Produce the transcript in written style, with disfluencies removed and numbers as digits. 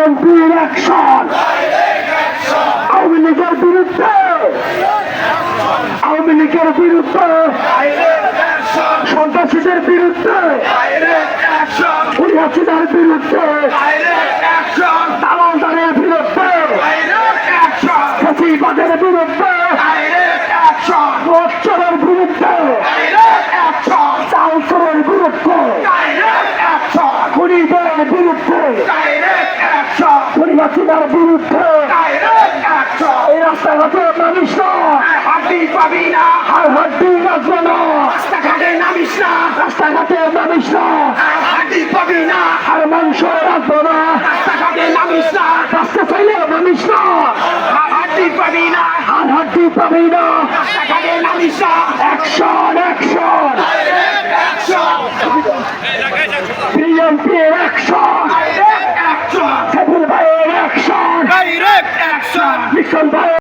বিএনপির অ্যাকশন, আওয়ামী লীগের বিরুদ্ধে, আওয়ামী লীগের বিরুদ্ধে, সন্ত্রাসীদের বিরুদ্ধে, পরিহাসীদের বিরুদ্ধে, দালালদের বিরুদ্ধে, ফ্যাসিবাদের বিরুদ্ধে, মচ্চরের বিরুদ্ধে, চালচরের বিরুদ্ধে, খুনিদের বিরুদ্ধে, পরিহাসীদের বিরুদ্ধে, এই রাস্তাঘাটে নামিস না, হাড্ডি পাবি না, হাড্ডি রাখবো না, রাস্তাঘাটে নামিস না, রাস্তাঘাটে নামিস না, হাড্ডি পাবি না, আর মাংস রাখবো না, রাস্তাঘাটে নামিস না, রাস্তা চাইলে নামিস না, হাড্ডি পাবি না, আর হাড্ডি পাবি না, রাস্তাঘাটে নামিস না। অ্যাকশন, অ্যাকশন, বিএনপির অ্যাকশন, সাইফুল ভাইয়ের অ্যাকশন, মিশন ভাই